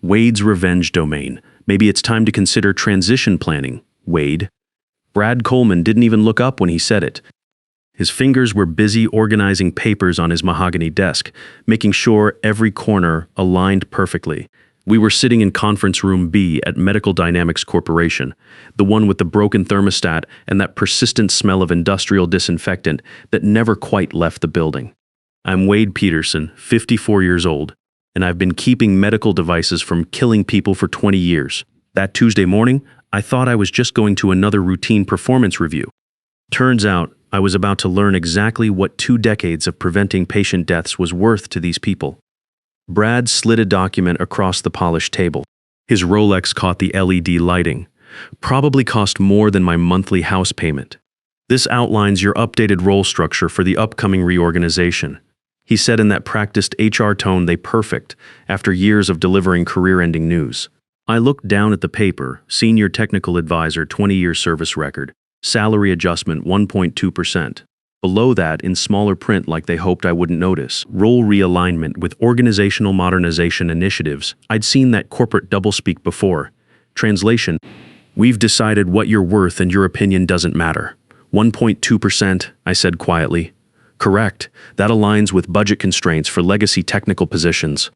Wade's revenge domain. Maybe it's time to consider transition planning, Wade. Brad Coleman didn't even look up when he said it. His fingers were busy organizing papers on his mahogany desk, making sure every corner aligned perfectly. We were sitting in Conference Room B at Medical Dynamics Corporation, the one with the broken thermostat and that persistent smell of industrial disinfectant that never quite left the building. I'm Wade Peterson, 54 years old, and I've been keeping medical devices from killing people for 20 years. That Tuesday morning, I thought I was just going to another routine performance review. Turns out, I was about to learn exactly what 2 decades of preventing patient deaths was worth to these people. Brad slid a document across the polished table. His Rolex caught the LED lighting. Probably cost more than my monthly house payment. This outlines your updated role structure for the upcoming reorganization. He said in that practiced HR tone they perfect after years of delivering career-ending news. I looked down at the paper, Senior Technical Advisor, 20-year service record, salary adjustment 1.2%. Below that, in smaller print like they hoped I wouldn't notice, role realignment with organizational modernization initiatives. I'd seen that corporate doublespeak before. Translation: we've decided what you're worth and your opinion doesn't matter. 1.2%, I said quietly. Correct. That aligns with budget constraints for legacy technical positions.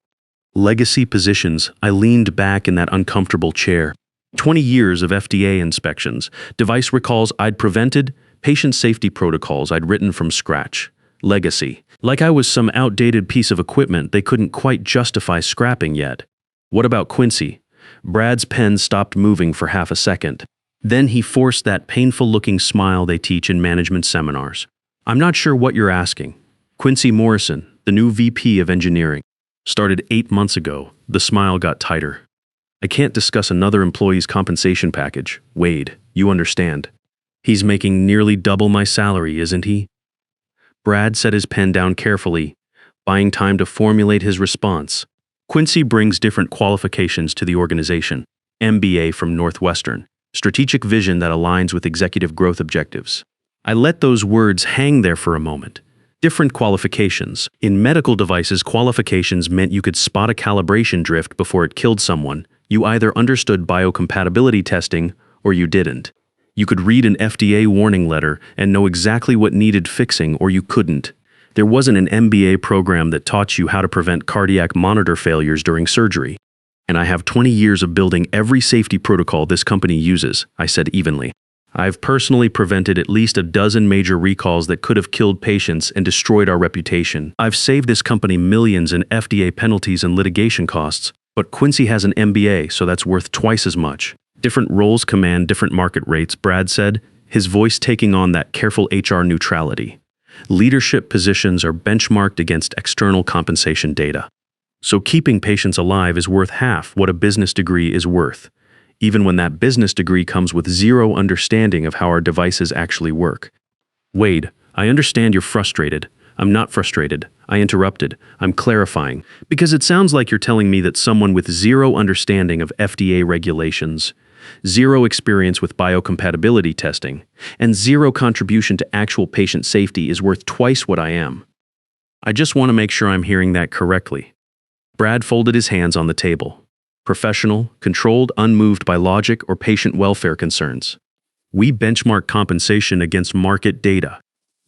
Legacy positions, I leaned back in that uncomfortable chair. 20 years of FDA inspections, device recalls I'd prevented, patient safety protocols I'd written from scratch. Legacy. Like I was some outdated piece of equipment they couldn't quite justify scrapping yet. What about Quincy? Brad's pen stopped moving for half a second. Then he forced that painful-looking smile they teach in management seminars. I'm not sure what you're asking. Quincy Morrison, the new VP of Engineering. Started 8 months ago. The smile got tighter. I can't discuss another employee's compensation package. Wade, you understand. He's making nearly double my salary, isn't he? Brad set his pen down carefully, buying time to formulate his response. Quincy brings different qualifications to the organization. MBA from Northwestern. Strategic vision that aligns with executive growth objectives. I let those words hang there for a moment. Different qualifications. In medical devices, qualifications meant you could spot a calibration drift before it killed someone. You either understood biocompatibility testing or you didn't. You could read an FDA warning letter and know exactly what needed fixing, or you couldn't. There wasn't an MBA program that taught you how to prevent cardiac monitor failures during surgery. And I have 20 years of building every safety protocol this company uses, I said evenly. I've personally prevented at least a dozen major recalls that could have killed patients and destroyed our reputation. I've saved this company millions in FDA penalties and litigation costs, but Quincy has an MBA, so that's worth twice as much. Different roles command different market rates, Brad said, his voice taking on that careful HR neutrality. Leadership positions are benchmarked against external compensation data. So keeping patients alive is worth half what a business degree is worth, even when that business degree comes with zero understanding of how our devices actually work. Wade, I understand you're frustrated. I'm not frustrated. I interrupted. I'm clarifying. Because it sounds like you're telling me that someone with zero understanding of FDA regulations, zero experience with biocompatibility testing, and zero contribution to actual patient safety is worth twice what I am. I just want to make sure I'm hearing that correctly. Brad folded his hands on the table. Professional, controlled, unmoved by logic or patient welfare concerns. We benchmark compensation against market data.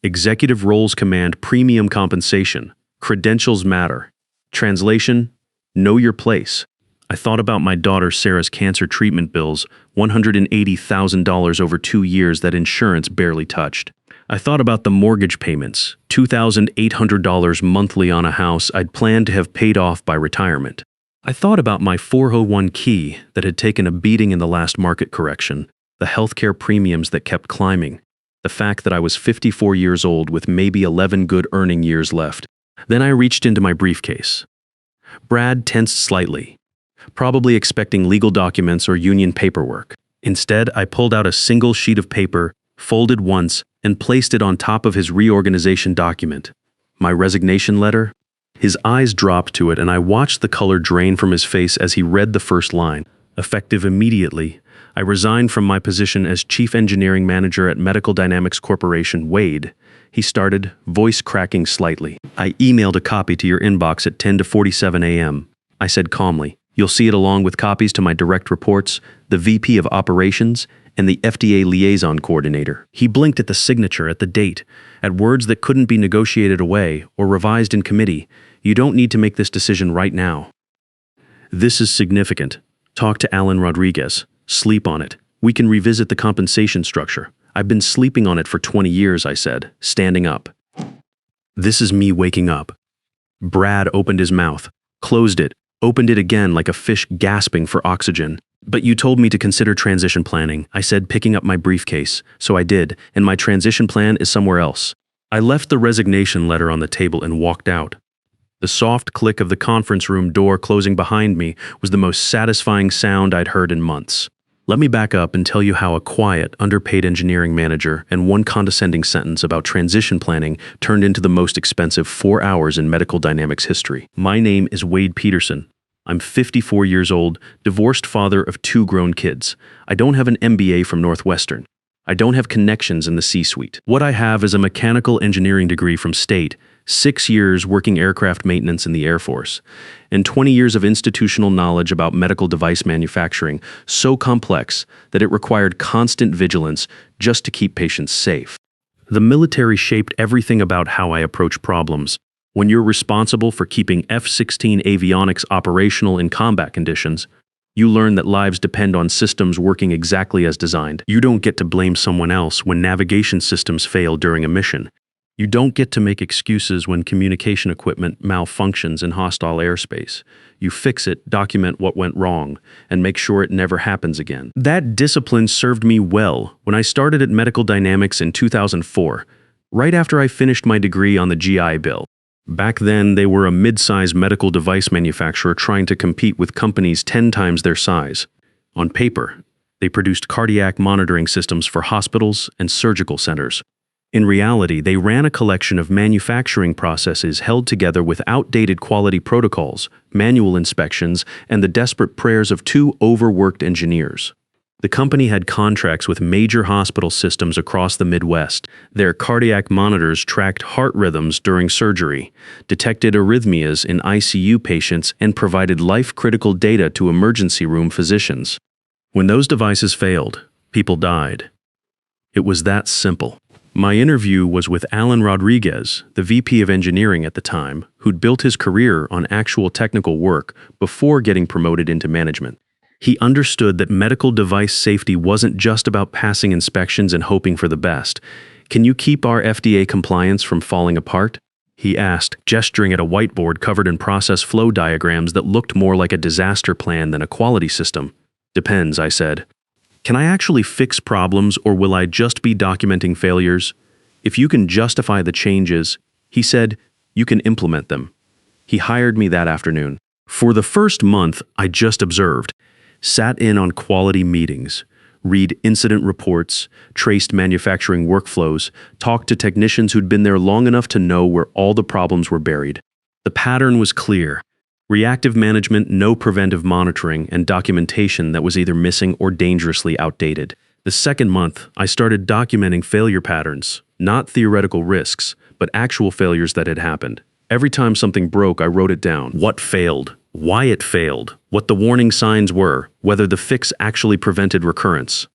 Executive roles command premium compensation. Credentials matter. Translation: know your place. I thought about my daughter Sarah's cancer treatment bills, $180,000 over 2 years that insurance barely touched. I thought about the mortgage payments, $2,800 monthly on a house I'd planned to have paid off by retirement. I thought about my 401k that had taken a beating in the last market correction, the healthcare premiums that kept climbing, the fact that I was 54 years old with maybe 11 good earning years left. Then I reached into my briefcase. Brad tensed slightly, probably expecting legal documents or union paperwork. Instead, I pulled out a single sheet of paper, folded once, and placed it on top of his reorganization document. My resignation letter? His eyes dropped to it, and I watched the color drain from his face as he read the first line. Effective immediately, I resigned from my position as Chief Engineering Manager at Medical Dynamics Corporation, Wade. He started, voice cracking slightly. I emailed a copy to your inbox at 10:47 a.m. I said calmly, You'll see it along with copies to my direct reports, the VP of Operations, and the FDA Liaison Coordinator. He blinked at the signature, at the date, at words that couldn't be negotiated away or revised in committee. You don't need to make this decision right now. This is significant. Talk to Alan Rodriguez. Sleep on it. We can revisit the compensation structure. I've been sleeping on it for 20 years, I said, standing up. This is me waking up. Brad opened his mouth, closed it, opened it again like a fish gasping for oxygen. But you told me to consider transition planning, I said, picking up my briefcase. So I did, and my transition plan is somewhere else. I left the resignation letter on the table and walked out. The soft click of the conference room door closing behind me was the most satisfying sound I'd heard in months. Let me back up and tell you how a quiet, underpaid engineering manager and one condescending sentence about transition planning turned into the most expensive 4 hours in medical dynamics history. My name is Wade Peterson. I'm 54 years old, divorced father of 2 grown kids. I don't have an MBA from Northwestern. I don't have connections in the C-suite. What I have is a mechanical engineering degree from State, 6 years working aircraft maintenance in the Air Force, and 20 years of institutional knowledge about medical device manufacturing, so complex that it required constant vigilance just to keep patients safe. The military shaped everything about how I approach problems. When you're responsible for keeping F-16 avionics operational in combat conditions, you learn that lives depend on systems working exactly as designed. You don't get to blame someone else when navigation systems fail during a mission. You don't get to make excuses when communication equipment malfunctions in hostile airspace. You fix it, document what went wrong, and make sure it never happens again. That discipline served me well when I started at Medical Dynamics in 2004, right after I finished my degree on the GI Bill. Back then, they were a mid-size medical device manufacturer trying to compete with companies 10 times their size. On paper, they produced cardiac monitoring systems for hospitals and surgical centers. In reality, they ran a collection of manufacturing processes held together with outdated quality protocols, manual inspections, and the desperate prayers of 2 overworked engineers. The company had contracts with major hospital systems across the Midwest. Their cardiac monitors tracked heart rhythms during surgery, detected arrhythmias in ICU patients, and provided life-critical data to emergency room physicians. When those devices failed, people died. It was that simple. My interview was with Alan Rodriguez, the VP of Engineering at the time, who'd built his career on actual technical work before getting promoted into management. He understood that medical device safety wasn't just about passing inspections and hoping for the best. "Can you keep our FDA compliance from falling apart?" he asked, gesturing at a whiteboard covered in process flow diagrams that looked more like a disaster plan than a quality system. "Depends," I said. "Can I actually fix problems, or will I just be documenting failures? If you can justify the changes," he said, "you can implement them." He hired me that afternoon. For the first month, I just observed, sat in on quality meetings, read incident reports, traced manufacturing workflows, talked to technicians who'd been there long enough to know where all the problems were buried. The pattern was clear. Reactive management, no preventive monitoring, and documentation that was either missing or dangerously outdated. The second month, I started documenting failure patterns, not theoretical risks, but actual failures that had happened. Every time something broke, I wrote it down. What failed, why it failed, what the warning signs were, whether the fix actually prevented recurrence.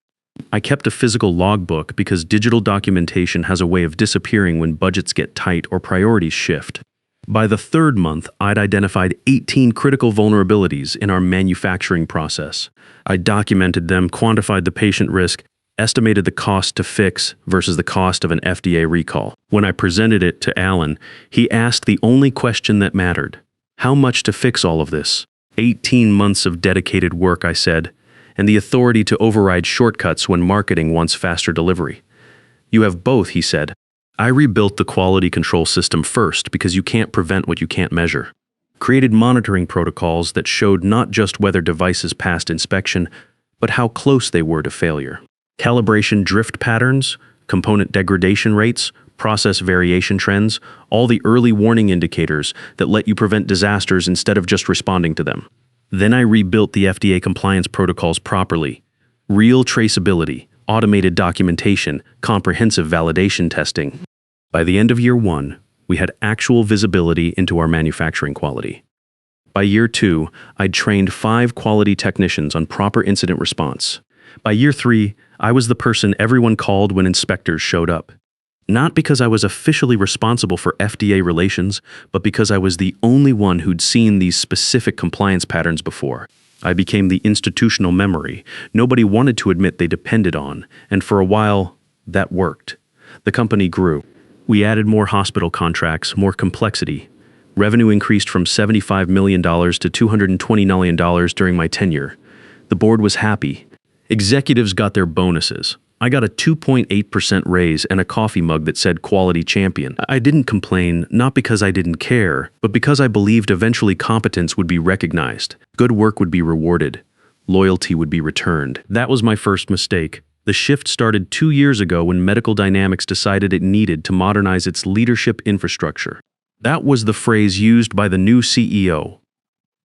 I kept a physical logbook because digital documentation has a way of disappearing when budgets get tight or priorities shift. By the third month, I'd identified 18 critical vulnerabilities in our manufacturing process. I documented them, quantified the patient risk, estimated the cost to fix versus the cost of an FDA recall. When I presented it to Alan, he asked the only question that mattered: how much to fix all of this? 18 months of dedicated work, I said, and the authority to override shortcuts when marketing wants faster delivery. "You have both," he said. "I rebuilt the quality control system first because you can't prevent what you can't measure. Created monitoring protocols that showed not just whether devices passed inspection, but how close they were to failure. Calibration drift patterns, component degradation rates, process variation trends, all the early warning indicators that let you prevent disasters instead of just responding to them. Then I rebuilt the FDA compliance protocols properly. Real traceability, automated documentation, comprehensive validation testing. By the end of year 1, we had actual visibility into our manufacturing quality. By year 2, I'd trained 5 quality technicians on proper incident response. By year 3, I was the person everyone called when inspectors showed up. Not because I was officially responsible for FDA relations, but because I was the only one who'd seen these specific compliance patterns before. I became the institutional memory nobody wanted to admit they depended on, and for a while, that worked. The company grew. We added more hospital contracts, more complexity. Revenue increased from $75 million to $220 million during my tenure. The board was happy. Executives got their bonuses. I got a 2.8% raise and a coffee mug that said Quality Champion. I didn't complain, not because I didn't care, but because I believed eventually competence would be recognized. Good work would be rewarded. Loyalty would be returned. That was my first mistake. The shift started 2 years ago when Medical Dynamics decided it needed to modernize its leadership infrastructure. That was the phrase used by the new CEO.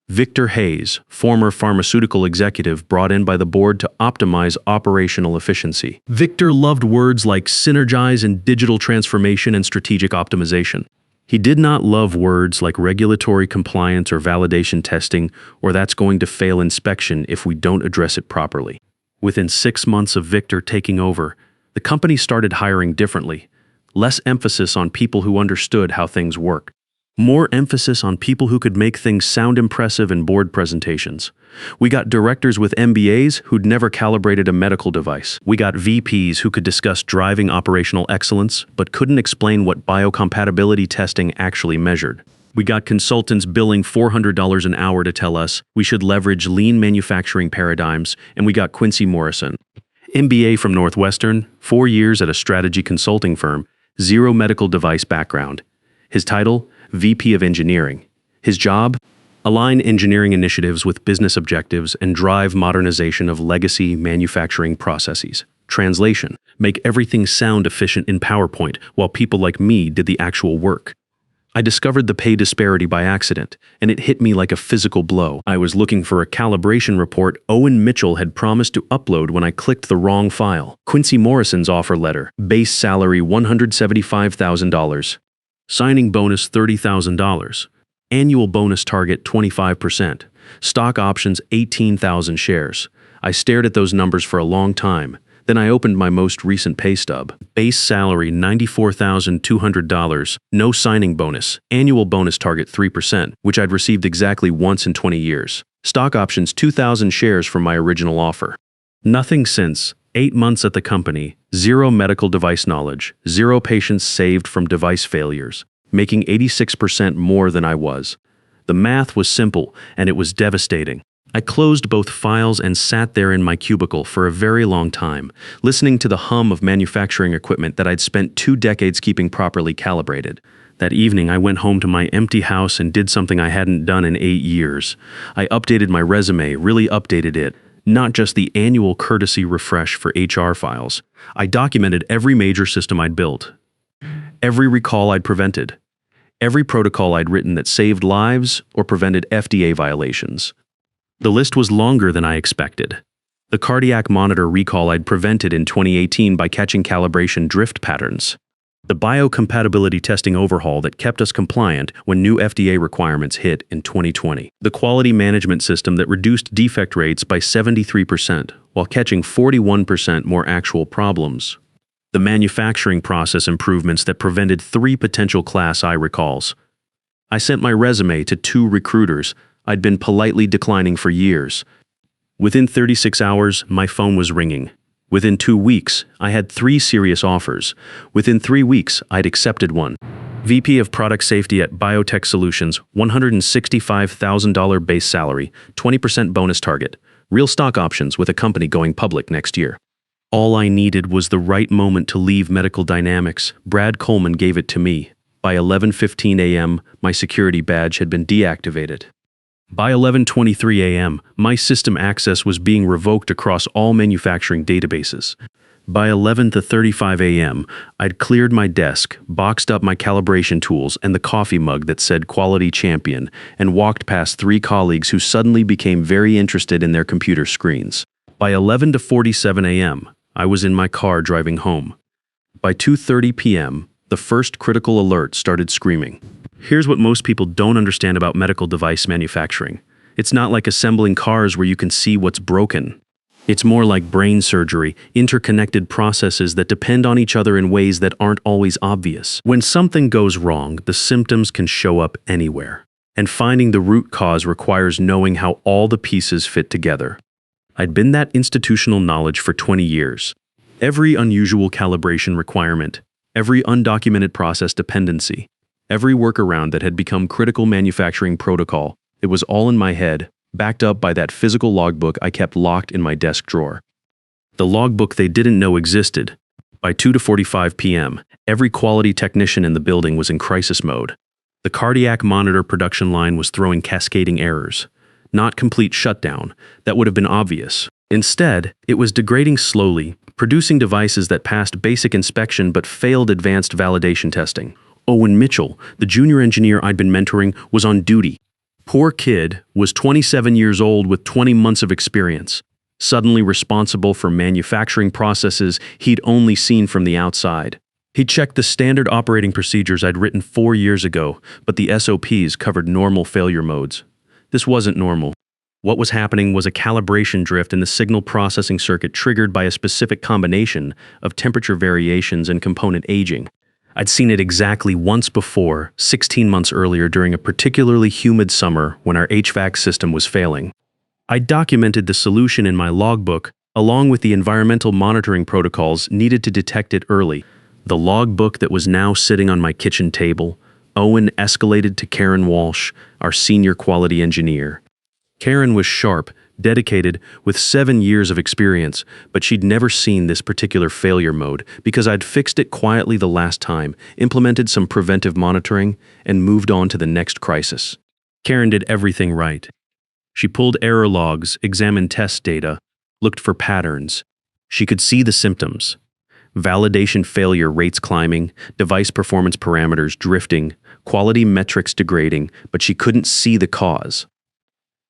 Victor Hayes, former pharmaceutical executive brought in by the board to optimize operational efficiency. Victor loved words like synergize and digital transformation and strategic optimization. He did not love words like regulatory compliance or validation testing, or that's going to fail inspection if we don't address it properly. Within 6 months of Victor taking over, the company started hiring differently. Less emphasis on people who understood how things work. More emphasis on people who could make things sound impressive in board presentations. We got directors with MBAs who'd never calibrated a medical device. We got VPs who could discuss driving operational excellence, but couldn't explain what biocompatibility testing actually measured. We got consultants billing $400 an hour to tell us we should leverage lean manufacturing paradigms, and we got Quincy Morrison, MBA from Northwestern, 4 years at a strategy consulting firm, 0 medical device background. His title? VP of Engineering. His job? Align engineering initiatives with business objectives and drive modernization of legacy manufacturing processes. Translation: make everything sound efficient in PowerPoint while people like me did the actual work. I discovered the pay disparity by accident, and it hit me like a physical blow. I was looking for a calibration report Owen Mitchell had promised to upload when I clicked the wrong file. Quincy Morrison's offer letter. Base salary $175,000. Signing bonus $30,000. Annual bonus target 25%. Stock options 18,000 shares. I stared at those numbers for a long time. Then I opened my most recent pay stub. Base salary $94,200. No signing bonus. Annual bonus target 3%, which I'd received exactly once in 20 years. Stock options 2,000 shares from my original offer. Nothing since. 8 months at the company, 0 medical device knowledge, 0 patients saved from device failures, making 86% more than I was. The math was simple, and it was devastating. I closed both files and sat there in my cubicle for a very long time, listening to the hum of manufacturing equipment that I'd spent 2 decades keeping properly calibrated. That evening, I went home to my empty house and did something I hadn't done in 8 years. I updated my resume, really updated it. Not just the annual courtesy refresh for HR files. I documented every major system I'd built, every recall I'd prevented, every protocol I'd written that saved lives or prevented FDA violations. The list was longer than I expected. The cardiac monitor recall I'd prevented in 2018 by catching calibration drift patterns. The biocompatibility testing overhaul that kept us compliant when new FDA requirements hit in 2020. The quality management system that reduced defect rates by 73% while catching 41% more actual problems. The manufacturing process improvements that prevented 3 potential Class I recalls. I sent my resume to 2 recruiters I'd been politely declining for years. Within 36 hours, my phone was ringing. Within 2 weeks, I had 3 serious offers. Within 3 weeks, I'd accepted one. VP of Product Safety at Biotech Solutions, $165,000 base salary, 20% bonus target, real stock options with a company going public next year. All I needed was the right moment to leave Medical Dynamics. Brad Coleman gave it to me. By 11:15 a.m., my security badge had been deactivated. By 11:23 a.m., my system access was being revoked across all manufacturing databases. By 11:35 a.m., I'd cleared my desk, boxed up my calibration tools and the coffee mug that said Quality Champion, and walked past 3 colleagues who suddenly became very interested in their computer screens. By 11:47 a.m., I was in my car driving home. By 2:30 p.m., the first critical alert started screaming. Here's what most people don't understand about medical device manufacturing. It's not like assembling cars where you can see what's broken. It's more like brain surgery, interconnected processes that depend on each other in ways that aren't always obvious. When something goes wrong, the symptoms can show up anywhere. And finding the root cause requires knowing how all the pieces fit together. I'd been that institutional knowledge for 20 years. Every unusual calibration requirement, every undocumented process dependency, every workaround that had become critical manufacturing protocol, it was all in my head, backed up by that physical logbook I kept locked in my desk drawer. The logbook they didn't know existed. By 2:45 p.m., every quality technician in the building was in crisis mode. The cardiac monitor production line was throwing cascading errors. Not complete shutdown, that would have been obvious. Instead, it was degrading slowly, producing devices that passed basic inspection but failed advanced validation testing. Owen Mitchell, the junior engineer I'd been mentoring, was on duty. Poor kid was 27 years old with 20 months of experience, suddenly responsible for manufacturing processes he'd only seen from the outside. He checked the standard operating procedures I'd written 4 years ago, but the SOPs covered normal failure modes. This wasn't normal. What was happening was a calibration drift in the signal processing circuit triggered by a specific combination of temperature variations and component aging. I'd seen it exactly once before, 16 months earlier during a particularly humid summer when our HVAC system was failing. I documented the solution in my logbook, along with the environmental monitoring protocols needed to detect it early. The logbook that was now sitting on my kitchen table, Owen escalated to Karen Walsh, our senior quality engineer. Karen was sharp, dedicated, with 7 years of experience, but she'd never seen this particular failure mode because I'd fixed it quietly the last time, implemented some preventive monitoring, and moved on to the next crisis. Karen did everything right. She pulled error logs, examined test data, looked for patterns. She could see the symptoms. Validation failure rates climbing, device performance parameters drifting, quality metrics degrading, but she couldn't see the cause.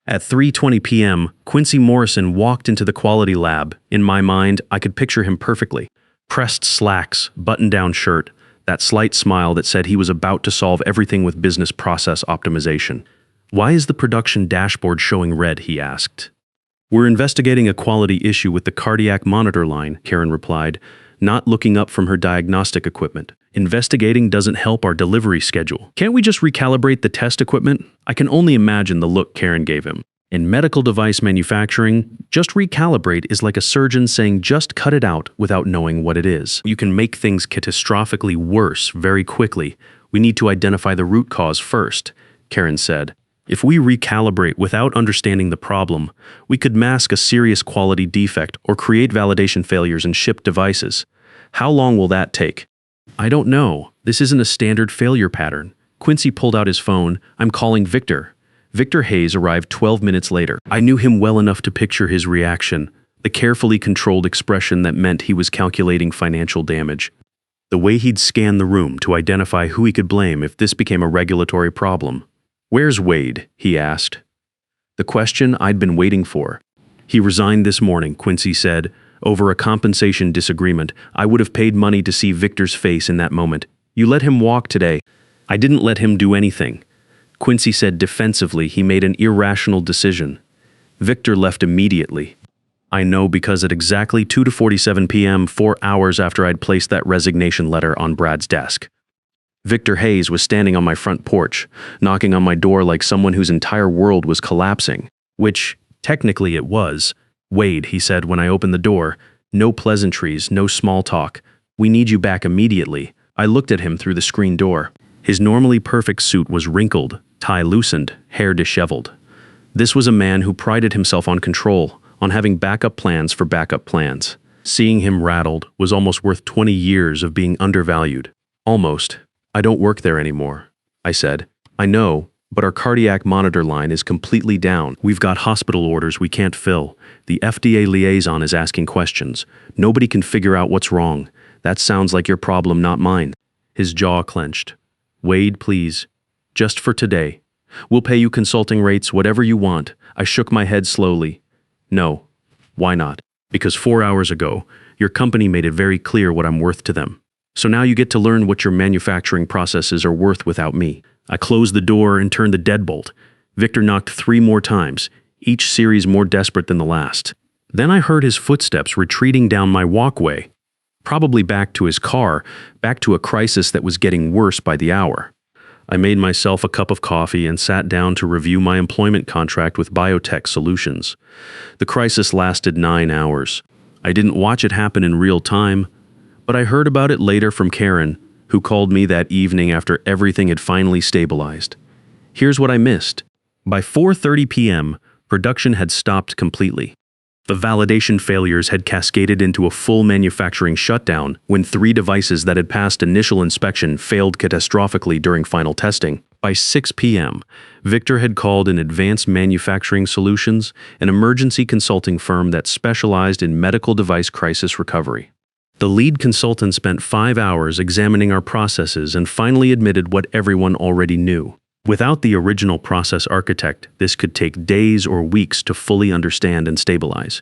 At 3:20 p.m., Quincy Morrison walked into the quality lab. In my mind, I could picture him perfectly. Pressed slacks, button-down shirt, that slight smile that said he was about to solve everything with business process optimization. "Why is the production dashboard showing red?" he asked. "We're investigating a quality issue with the cardiac monitor line," Karen replied, not looking up from her diagnostic equipment. "Investigating doesn't help our delivery schedule. Can't we just recalibrate the test equipment?" I can only imagine the look Karen gave him. In medical device manufacturing, just recalibrate is like a surgeon saying just cut it out without knowing what it is. You can make things catastrophically worse very quickly. We need to identify the root cause first, Karen said. If we recalibrate without understanding the problem, we could mask a serious quality defect or create validation failures in shipped devices. How long will that take? I don't know. This isn't a standard failure pattern. Quincy pulled out his phone. "I'm calling Victor." Victor Hayes arrived 12 minutes later. I knew him well enough to picture his reaction, the carefully controlled expression that meant he was calculating financial damage. The way he'd scan the room to identify who he could blame if this became a regulatory problem. "Where's Wade?" he asked. The question I'd been waiting for. "He resigned this morning," Quincy said. "Over a compensation disagreement. I would have paid money to see Victor's face in that moment. You let him walk today." "I didn't let him do anything." Quincy said defensively he made an irrational decision. "Victor left immediately." I know because at exactly 2:47 p.m., 4 hours after I'd placed that resignation letter on Brad's desk, Victor Hayes was standing on my front porch, knocking on my door like someone whose entire world was collapsing. Which, technically it was. "Wade," he said when I opened the door. "No pleasantries, no small talk. We need you back immediately." I looked at him through the screen door. His normally perfect suit was wrinkled, tie loosened, hair disheveled. This was a man who prided himself on control, on having backup plans for backup plans. Seeing him rattled was almost worth 20 years of being undervalued. Almost. "I don't work there anymore," I said. "I know, but our cardiac monitor line is completely down. We've got hospital orders we can't fill. The FDA liaison is asking questions. Nobody can figure out what's wrong. That sounds like your problem, not mine." His jaw clenched. "Wade, please. Just for today. We'll pay you consulting rates, whatever you want." I shook my head slowly. "No. Why not? Because 4 hours ago, your company made it very clear what I'm worth to them. So now you get to learn what your manufacturing processes are worth without me." I closed the door and turned the deadbolt. Victor knocked 3 more times, each series more desperate than the last. Then I heard his footsteps retreating down my walkway, probably back to his car, back to a crisis that was getting worse by the hour. I made myself a cup of coffee and sat down to review my employment contract with Biotech Solutions. The crisis lasted 9 hours. I didn't watch it happen in real time, but I heard about it later from Karen, who called me that evening after everything had finally stabilized. Here's what I missed. By 4:30 p.m., production had stopped completely. The validation failures had cascaded into a full manufacturing shutdown when 3 devices that had passed initial inspection failed catastrophically during final testing. By 6 p.m., Victor had called in Advanced Manufacturing Solutions, an emergency consulting firm that specialized in medical device crisis recovery. The lead consultant spent 5 hours examining our processes and finally admitted what everyone already knew. Without the original process architect, this could take days or weeks to fully understand and stabilize.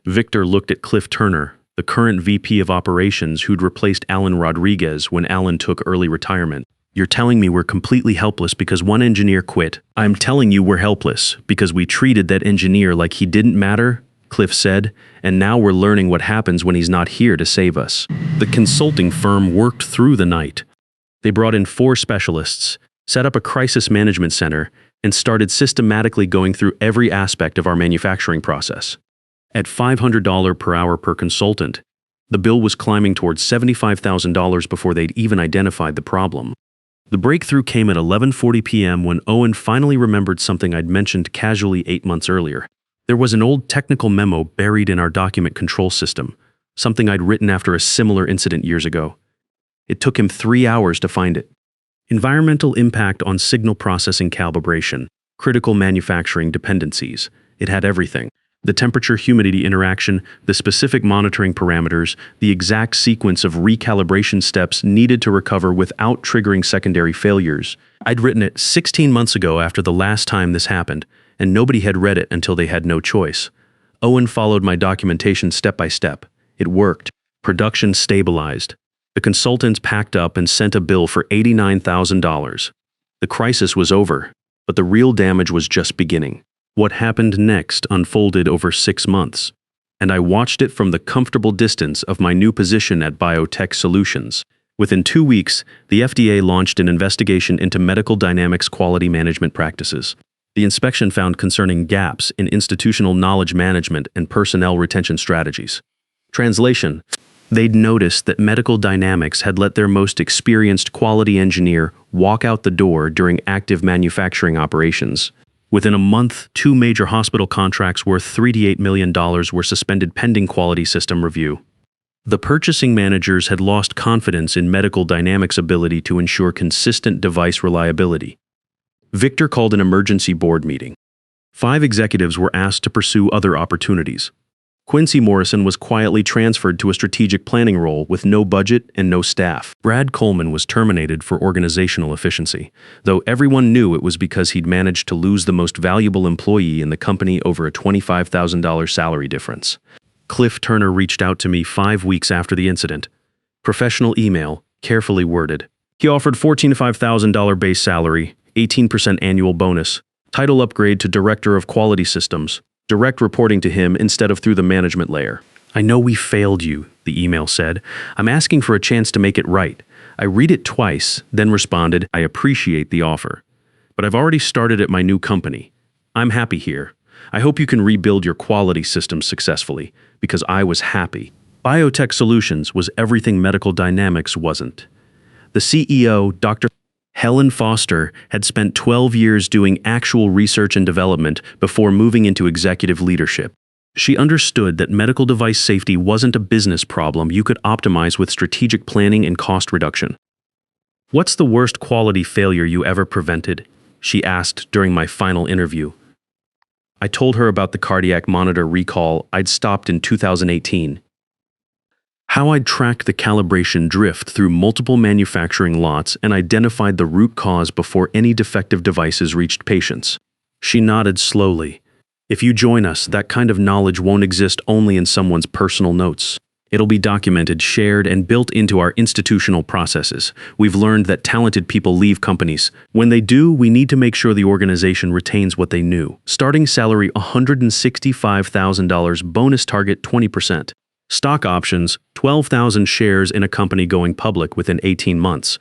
Victor looked at Cliff Turner, the current VP of Operations who'd replaced Alan Rodriguez when Alan took early retirement. "You're telling me we're completely helpless because one engineer quit." "I'm telling you we're helpless because we treated that engineer like he didn't matter," Cliff said, "and now we're learning what happens when he's not here to save us." The consulting firm worked through the night. They brought in 4 specialists, set up a crisis management center, and started systematically going through every aspect of our manufacturing process. At $500 per hour per consultant, the bill was climbing towards $75,000 before they'd even identified the problem. The breakthrough came at 11:40 p.m. when Owen finally remembered something I'd mentioned casually 8 months earlier. There was an old technical memo buried in our document control system, something I'd written after a similar incident years ago. It took him 3 hours to find it. Environmental impact on signal processing calibration, critical manufacturing dependencies. It had everything. The temperature-humidity interaction, the specific monitoring parameters, the exact sequence of recalibration steps needed to recover without triggering secondary failures. I'd written it 16 months ago after the last time this happened, and nobody had read it until they had no choice. Owen followed my documentation step by step. It worked. Production stabilized. The consultants packed up and sent a bill for $89,000. The crisis was over, but the real damage was just beginning. What happened next unfolded over 6 months, and I watched it from the comfortable distance of my new position at Biotech Solutions. Within 2 weeks, the FDA launched an investigation into medical dynamics quality management practices. The inspection found concerning gaps in institutional knowledge management and personnel retention strategies. Translation: they'd noticed that Medical Dynamics had let their most experienced quality engineer walk out the door during active manufacturing operations. Within a month, 2 major hospital contracts worth $38 million were suspended pending quality system review. The purchasing managers had lost confidence in Medical Dynamics' ability to ensure consistent device reliability. Victor called an emergency board meeting. 5 executives were asked to pursue other opportunities. Quincy Morrison was quietly transferred to a strategic planning role with no budget and no staff. Brad Coleman was terminated for organizational efficiency, though everyone knew it was because he'd managed to lose the most valuable employee in the company over a $25,000 salary difference. Cliff Turner reached out to me 5 weeks after the incident. Professional email, carefully worded. He offered $14,500 base salary, 18% annual bonus, title upgrade to Director of Quality Systems, direct reporting to him instead of through the management layer. "I know we failed you," the email said. "I'm asking for a chance to make it right." I read it twice, then responded, "I appreciate the offer, but I've already started at my new company. I'm happy here. I hope you can rebuild your quality systems successfully, because I was happy." Biotech Solutions was everything Medical Dynamics wasn't. The CEO, Dr. Helen Foster, had spent 12 years doing actual research and development before moving into executive leadership. She understood that medical device safety wasn't a business problem you could optimize with strategic planning and cost reduction. "What's the worst quality failure you ever prevented?" she asked during my final interview. I told her about the cardiac monitor recall I'd stopped in 2018. How I'd tracked the calibration drift through multiple manufacturing lots and identified the root cause before any defective devices reached patients. She nodded slowly. "If you join us, that kind of knowledge won't exist only in someone's personal notes. It'll be documented, shared, and built into our institutional processes. We've learned that talented people leave companies. When they do, we need to make sure the organization retains what they knew. Starting salary $165,000, bonus target 20%. Stock options, 12,000 shares in a company going public within 18 months.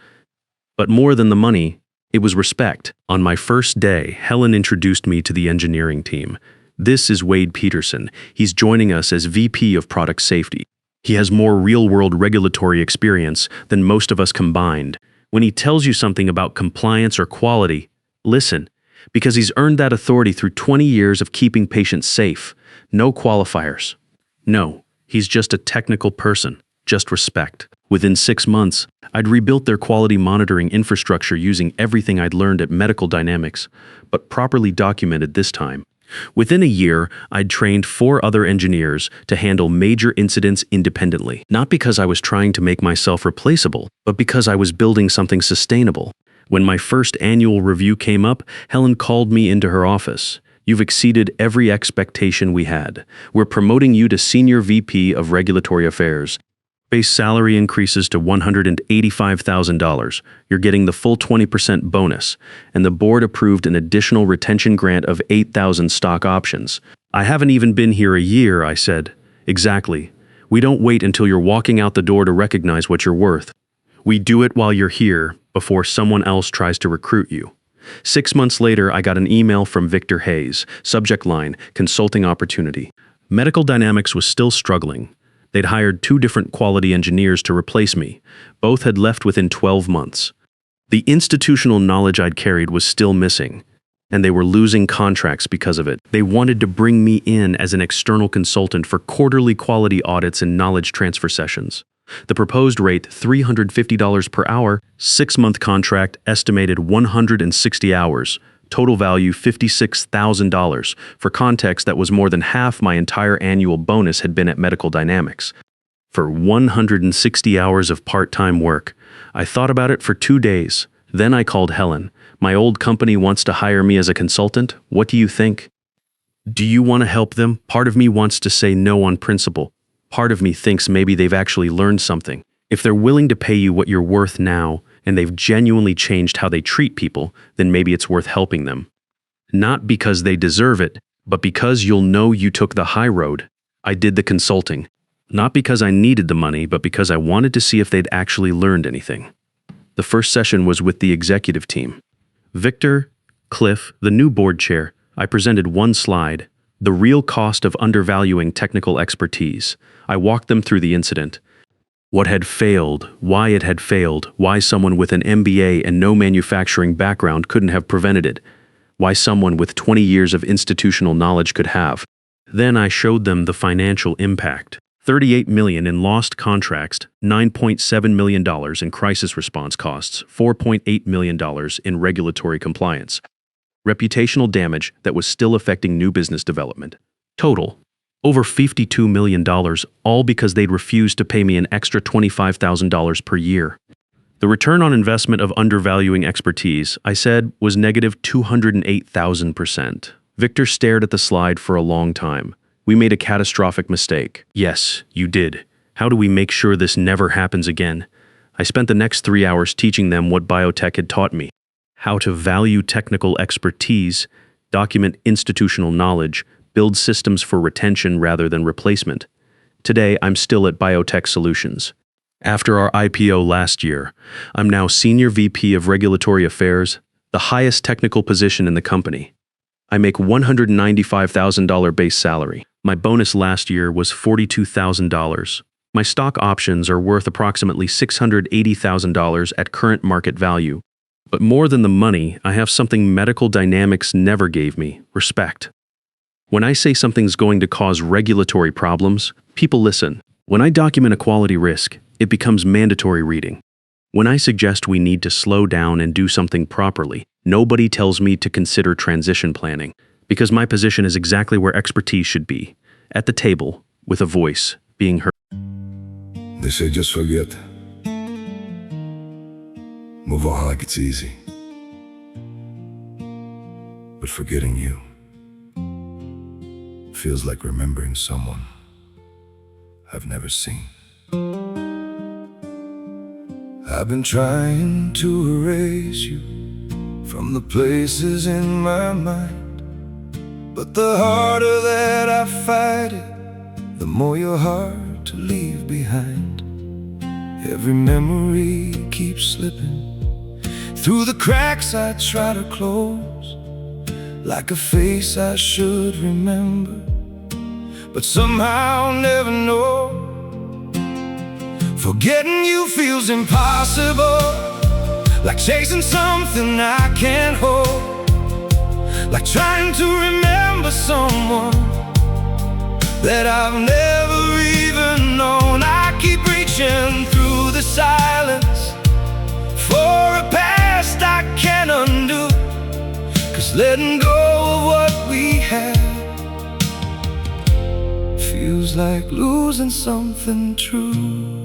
But more than the money, it was respect. On my first day, Helen introduced me to the engineering team. This is Wade Peterson. He's joining us as VP of Product Safety. He has more real-world regulatory experience than most of us combined. When he tells you something about compliance or quality, listen, because he's earned that authority through 20 years of keeping patients safe. No qualifiers. No, he's just a technical person. Just respect. Within 6 months, I'd rebuilt their quality monitoring infrastructure using everything I'd learned at Medical Dynamics, but properly documented this time. Within a year, I'd trained 4 other engineers to handle major incidents independently, not because I was trying to make myself replaceable, but because I was building something sustainable. When my first annual review came up, Helen called me into her office. "You've exceeded every expectation we had. We're promoting you to Senior VP of Regulatory Affairs. Base salary increases to $185,000. You're getting the full 20% bonus, and the board approved an additional retention grant of 8,000 stock options." "I haven't even been here a year," I said. "Exactly. We don't wait until you're walking out the door to recognize what you're worth. We do it while you're here, before someone else tries to recruit you." 6 months later, I got an email from Victor Hayes, subject line, consulting opportunity. Medical Dynamics was still struggling. They'd hired 2 different quality engineers to replace me. Both had left within 12 months. The institutional knowledge I'd carried was still missing, and they were losing contracts because of it. They wanted to bring me in as an external consultant for quarterly quality audits and knowledge transfer sessions. The proposed rate, $350 per hour, 6-month contract, estimated 160 hours. Total value $56,000. For context, that was more than half my entire annual bonus had been at Medical Dynamics. For 160 hours of part-time work. I thought about it for 2 days. Then I called Helen. "My old company wants to hire me as a consultant. What do you think?" "Do you want to help them?" Part of me wants to say no on principle. Part of me thinks maybe they've actually learned something. If they're willing to pay you what you're worth now, and they've genuinely changed how they treat people, then maybe it's worth helping them. Not because they deserve it, but because you'll know you took the high road. I did the consulting. Not because I needed the money, but because I wanted to see if they'd actually learned anything. The first session was with the executive team. Victor, Cliff, the new board chair. I presented one slide, the real cost of undervaluing technical expertise. I walked them through the incident. What had failed, why it had failed, why someone with an MBA and no manufacturing background couldn't have prevented it, why someone with 20 years of institutional knowledge could have. Then I showed them the financial impact. $38 million in lost contracts, $9.7 million in crisis response costs, $4.8 million in regulatory compliance. Reputational damage that was still affecting new business development. Total. Over $52 million, all because they'd refused to pay me an extra $25,000 per year. The return on investment of undervaluing expertise, I said, was negative 208,000%. Victor stared at the slide for a long time. "We made a catastrophic mistake." "Yes, you did. How do we make sure this never happens again?" I spent the next 3 hours teaching them what biotech had taught me. How to value technical expertise, document institutional knowledge, build systems for retention rather than replacement. Today, I'm still at Biotech Solutions. After our IPO last year, I'm now Senior VP of Regulatory Affairs, the highest technical position in the company. I make $195,000 base salary. My bonus last year was $42,000. My stock options are worth approximately $680,000 at current market value. But more than the money, I have something Medical Dynamics never gave me: respect. When I say something's going to cause regulatory problems, people listen. When I document a quality risk, it becomes mandatory reading. When I suggest we need to slow down and do something properly, nobody tells me to consider transition planning, because my position is exactly where expertise should be, at the table, with a voice, being heard. They say just forget. Move on like it's easy. But forgetting you feels like remembering someone I've never seen. I've been trying to erase you from the places in my mind, but the harder that I fight it, the more you're hard to leave behind. Every memory keeps slipping through the cracks I try to close, like a face I should remember, but somehow never know. Forgetting you feels impossible, like chasing something I can't hold, like trying to remember someone that I've never even known. I keep reaching through the silence for a past I can't undo, 'cause letting go of what we had feels like losing something true.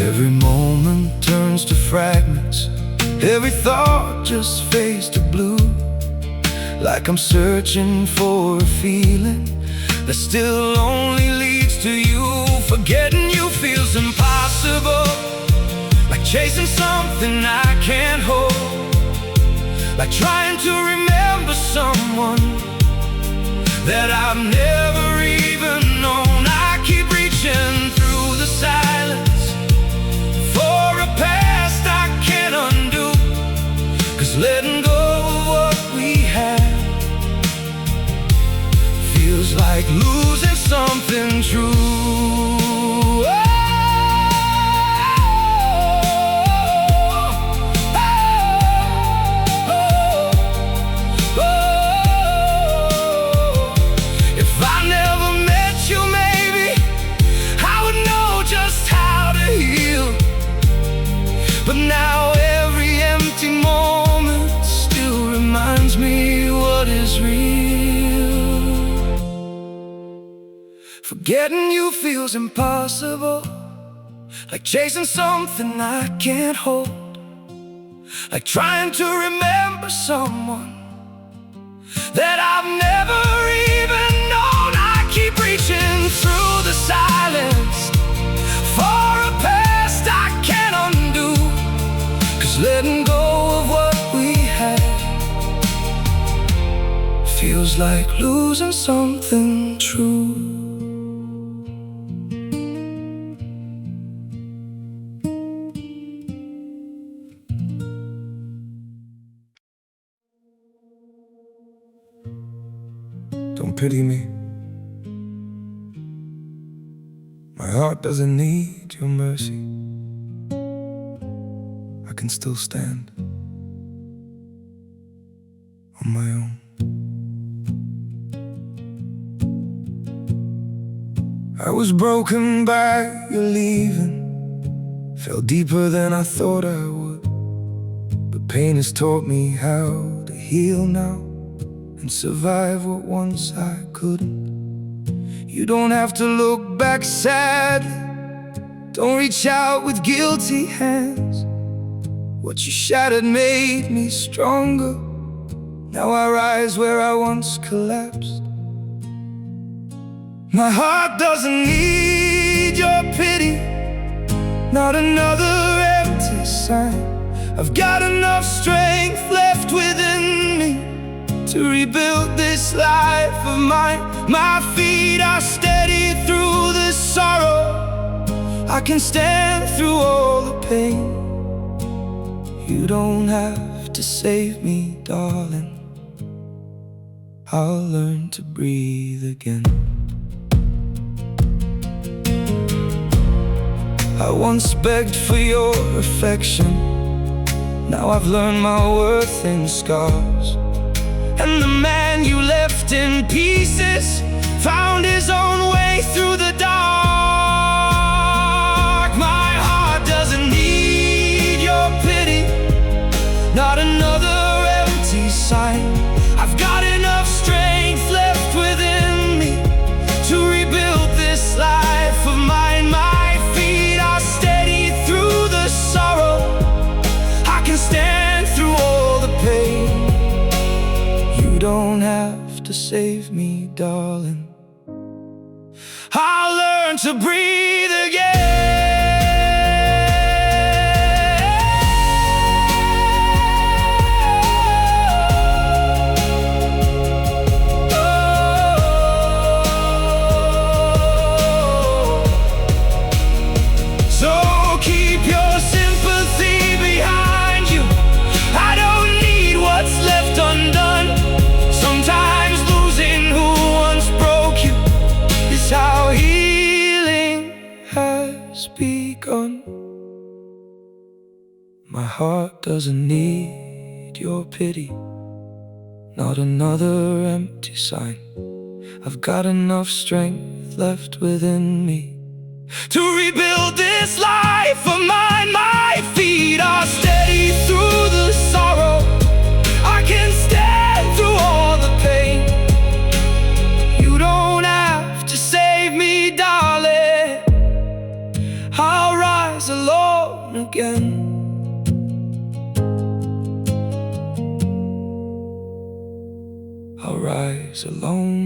Every moment turns to fragments, every thought just fades to blue, like I'm searching for a feeling that still only leads to you. Forgetting you feels impossible, like chasing something I can't hold, like trying to remember someone that I've never even known. I keep reaching through the silence for a past I can't undo, 'cause letting go of what we had feels like losing something true. If I never met you, maybe I would know just how to heal, but now every empty moment still reminds me what is real. Forgetting you feels impossible, like chasing something I can't hold, like trying to remember someone that I've never even known. I keep reaching through the silence for a past I can't undo, 'cause letting go of what we had feels like losing something true. Don't pity me. My heart doesn't need your mercy. I can still stand on my own. I was broken by your leaving, fell deeper than I thought I would, but pain has taught me how to heal now and survive what once I couldn't. You don't have to look back sadly, don't reach out with guilty hands. What you shattered made me stronger, now I rise where I once collapsed. My heart doesn't need your pity, not another empty sign. I've got enough strength left within me to rebuild this life of mine. My feet are steady through the sorrow, I can stand through all the pain. You don't have to save me, darling, I'll learn to breathe again. I once begged for your affection, now I've learned my worth in scars. And the man you left in pieces found his own way through the dark. My heart doesn't need your pity, not another empty sign. I've got enough strength left within me to rebuild this life of mine. My feet are steady through the sorrow, I can stand through all the pain. You don't have to save me, darling, I'll learn to breathe again. So keep your sympathy behind you. I don't need what's left undone. Sometimes losing who once broke you is how healing has begun. My heart doesn't need your pity, not another empty sign. I've got enough strength left within me to rebuild this life of mine. My feet are steady through the sorrow. I can stand through all the pain. You don't have to save me, darling. I'll rise alone again. I'll rise alone